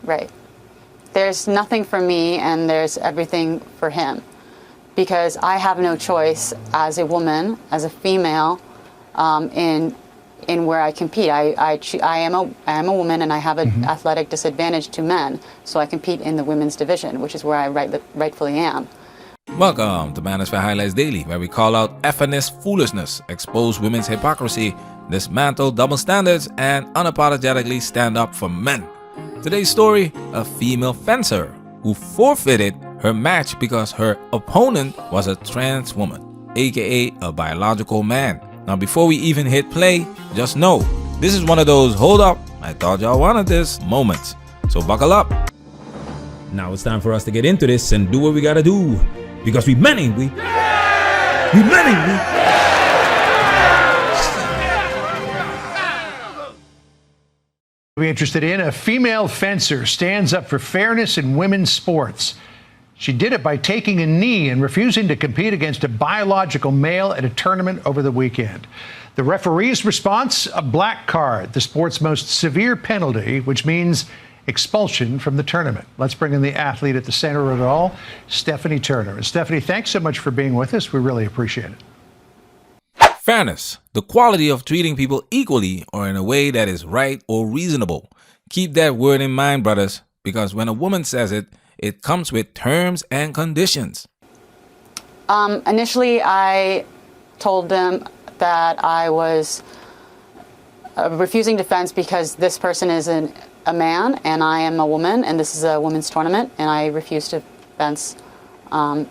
Right. There's nothing for me and there's everything for him, because I have no choice as a woman, as a female, in where I compete. I am a woman and I have an athletic disadvantage to men, so I compete in the women's division, which is where I rightfully am. Welcome to Manosphere Highlights Daily, where we call out effeminist foolishness, expose women's hypocrisy, dismantle double standards, and unapologetically stand up for men. Today's story, a female fencer who forfeited her match because her opponent was a trans woman, aka a biological man. Now before we even hit play, just know, this is one of those hold up, I thought y'all wanted this moments. So buckle up. Now it's time for us to get into this and do what we gotta do. Because we many. Be interested in a female fencer stands up for fairness in women's sports. She did it by taking a knee and refusing to compete against a biological male at a tournament over the weekend. The referee's response, a black card, the sport's most severe penalty, which means expulsion from the tournament. Let's bring in the athlete at the center of it all, Stephanie Turner. And Stephanie, thanks so much for being with us. We really appreciate it. Fairness, the quality of treating people equally or in a way that is right or reasonable. Keep that word in mind, brothers, because when a woman says it, it comes with terms and conditions. Initially, I told them that I was refusing defense because this person is a man and I am a woman, and this is a women's tournament, and I refuse to fence on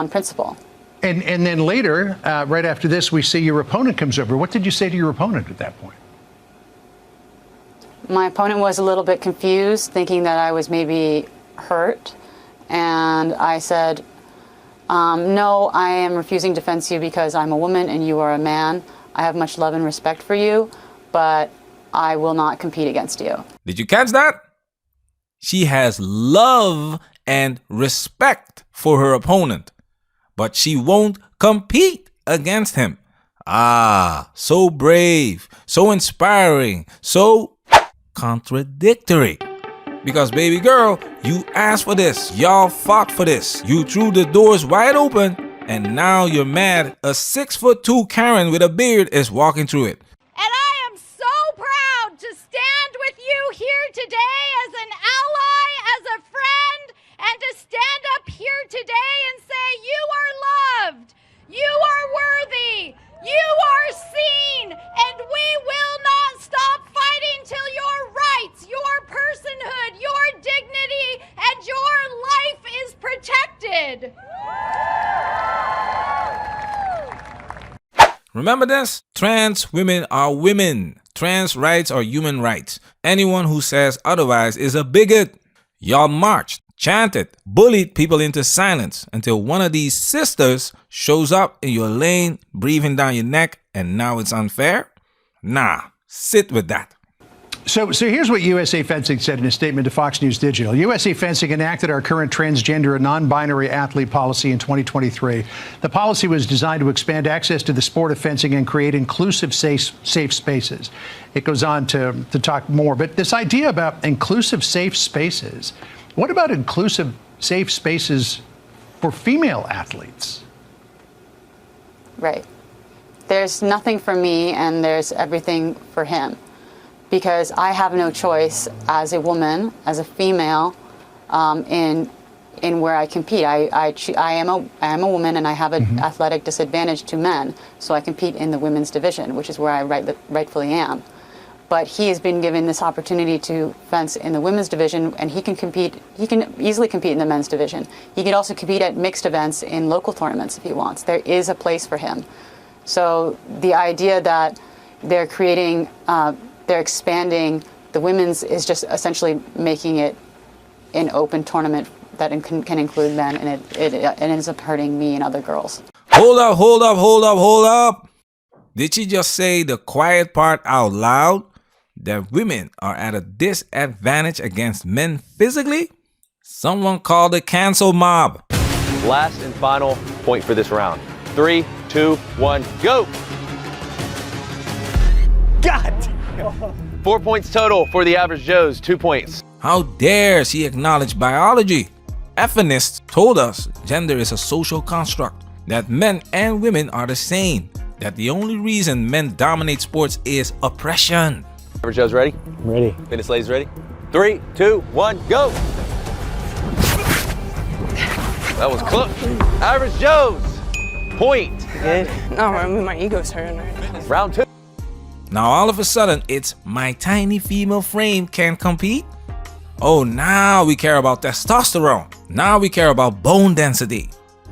principle. And then later, right after this, we see your opponent comes over. What did you say to your opponent at that point? My opponent was a little bit confused, thinking that I was maybe hurt, and I said, no, I am refusing to fence you because I'm a woman and you are a man. I have much love and respect for you, but I will not compete against you. Did you catch that? She has love and respect for her opponent, but she won't compete against him. Ah, so brave, so inspiring, so contradictory. Because baby girl, you asked for this, y'all fought for this, you threw the doors wide open, and now you're mad a 6'2" Karen with a beard is walking through it. And I am so proud to stand with you here today as an ally, as a friend, and to stand up here today and say you are loved, you are worthy, you are seen, and we will not stop fighting till your rights, your personhood, your dignity, and your life is protected. Remember this? Trans women are women. Trans rights are human rights. Anyone who says otherwise is a bigot. Y'all marched, chanted, bullied people into silence until one of these sisters shows up in your lane, breathing down your neck, and now it's unfair? Nah, sit with that. So here's what USA Fencing said in a statement to Fox News Digital. USA Fencing enacted our current transgender and non-binary athlete policy in 2023. The policy was designed to expand access to the sport of fencing and create inclusive, safe spaces. It goes on to talk more. But this idea about inclusive, safe spaces, what about inclusive, safe spaces for female athletes? Right. There's nothing for me and there's everything for him, because I have no choice as a woman, as a female, in where I compete. I am a woman and I have an athletic disadvantage to men, so I compete in the women's division, which is where I rightfully am. But he has been given this opportunity to fence in the women's division, and he can compete. He can easily compete in the men's division. He could also compete at mixed events in local tournaments if he wants. There is a place for him. So the idea that they're creating, they're expanding the women's is just essentially making it an open tournament that can include men, and it ends up hurting me and other girls. Hold up. Did she just say the quiet part out loud? That women are at a disadvantage against men physically? Someone called the cancel mob. Last and final point for this round. 3, 2, 1, go! God! 4 points total for the average Joes, 2 points. How dare she acknowledge biology? Feminists told us gender is a social construct, that men and women are the same, that the only reason men dominate sports is oppression. Average Joes ready? Ready. Fitness ladies ready? 3, 2, 1, go! That was close. Average Joes, point. Good. No, I mean, my ego's hurting right now. Round 2. Now all of a sudden, it's my tiny female frame can't compete? Oh, now we care about testosterone. Now we care about bone density.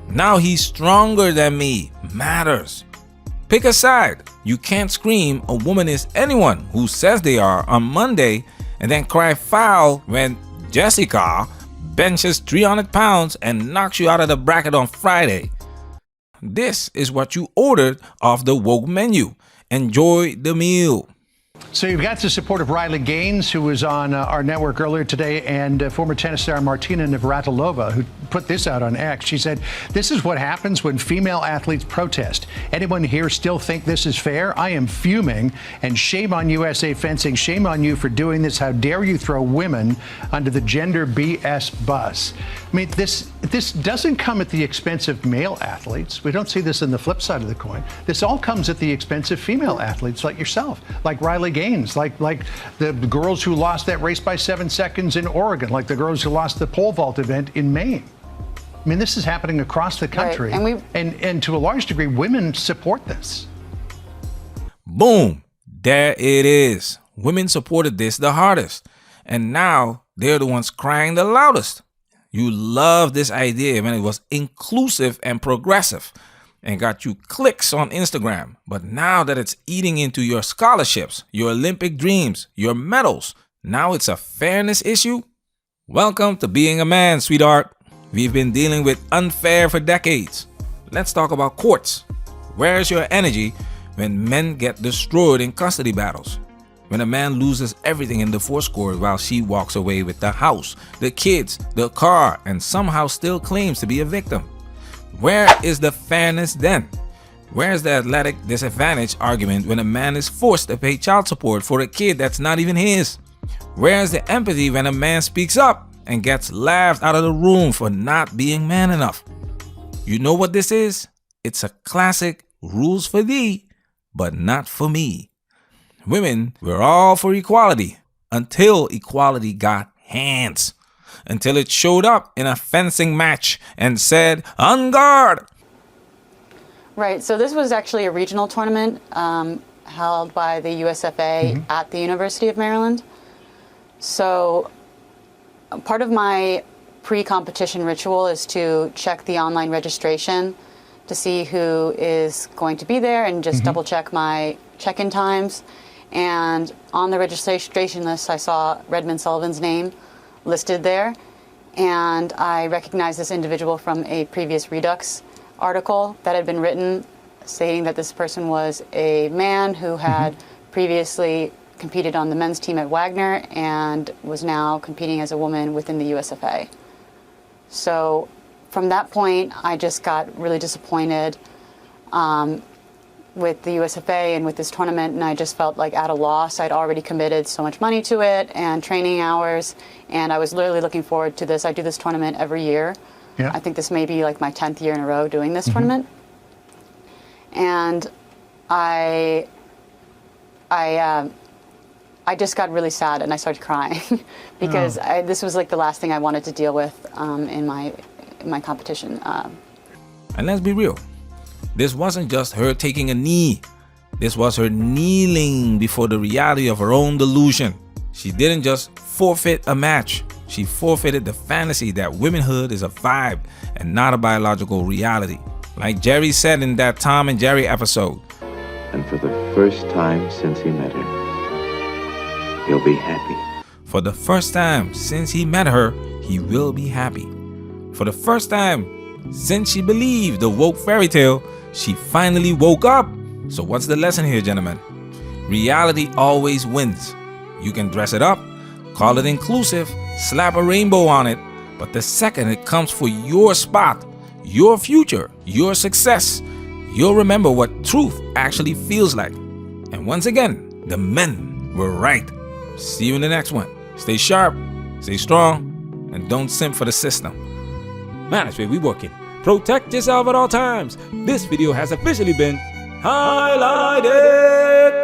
Now he's stronger than me. Matters. Pick a side. You can't scream a woman is anyone who says they are on Monday and then cry foul when Jessica benches 300 pounds and knocks you out of the bracket on Friday. This is what you ordered off the woke menu. Enjoy the meal. So you've got the support of Riley Gaines, who was on our network earlier today, and former tennis star Martina Navratilova, who put this out on X. She said, "This is what happens when female athletes protest. Anyone here still think this is fair? I am fuming, and shame on USA Fencing. Shame on you for doing this. How dare you throw women under the gender BS bus?" I mean, this doesn't come at the expense of male athletes. We don't see this in the flip side of the coin. This all comes at the expense of female athletes like yourself, like Riley Gaines, like the girls who lost that race by 7 seconds in Oregon, like the girls who lost the pole vault event in Maine. I mean, this is happening across the country, right. and to a large degree, women support this. Boom, there it is. Women supported this the hardest, and now they're the ones crying the loudest. You love this idea when it was inclusive and progressive and got you clicks on Instagram. But now that it's eating into your scholarships, your Olympic dreams, your medals, now it's a fairness issue? Welcome to being a man, sweetheart. We've been dealing with unfair for decades. Let's talk about courts. Where's your energy when men get destroyed in custody battles? When a man loses everything in the divorce court while she walks away with the house, the kids, the car, and somehow still claims to be a victim? Where is the fairness then? Where's the athletic disadvantage argument when a man is forced to pay child support for a kid that's not even his? Where's the empathy when a man speaks up and gets laughed out of the room for not being man enough? You know what this is? It's a classic rules for thee, but not for me. Women, we're all for equality until equality got hands. Until it showed up in a fencing match and said, "On guard!" Right. So this was actually a regional tournament held by the USFA at the University of Maryland. So part of my pre-competition ritual is to check the online registration to see who is going to be there and just double check my check-in times. And on the registration list, I saw Redmond Sullivan's name listed there. And I recognized this individual from a previous Redux article that had been written stating that this person was a man who had previously competed on the men's team at Wagner and was now competing as a woman within the USFA. So from that point, I just got really disappointed with the USFA and with this tournament, and I just felt like at a loss. I'd already committed so much money to it and training hours, and I was literally looking forward to this. I do this tournament every year. Yeah. I think this may be like my 10th year in a row doing this tournament. And I just got really sad and I started crying because this was like the last thing I wanted to deal with in my competition. And let's be real. This wasn't just her taking a knee. This was her kneeling before the reality of her own delusion. She didn't just forfeit a match. She forfeited the fantasy that womanhood is a vibe and not a biological reality. Like Jerry said in that Tom and Jerry episode. And for the first time since he met her, he'll be happy. For the first time since he met her, he will be happy. For the first time since she believed the woke fairy tale, she finally woke up. So what's the lesson here, gentlemen? Reality always wins. You can dress it up, call it inclusive, slap a rainbow on it, but the second it comes for your spot, your future, your success, you'll remember what truth actually feels like. And once again, the men were right. See you in the next one. Stay sharp, stay strong, and don't simp for the system. Man, that's where we working. Protect yourself at all times. This video has officially been highlighted.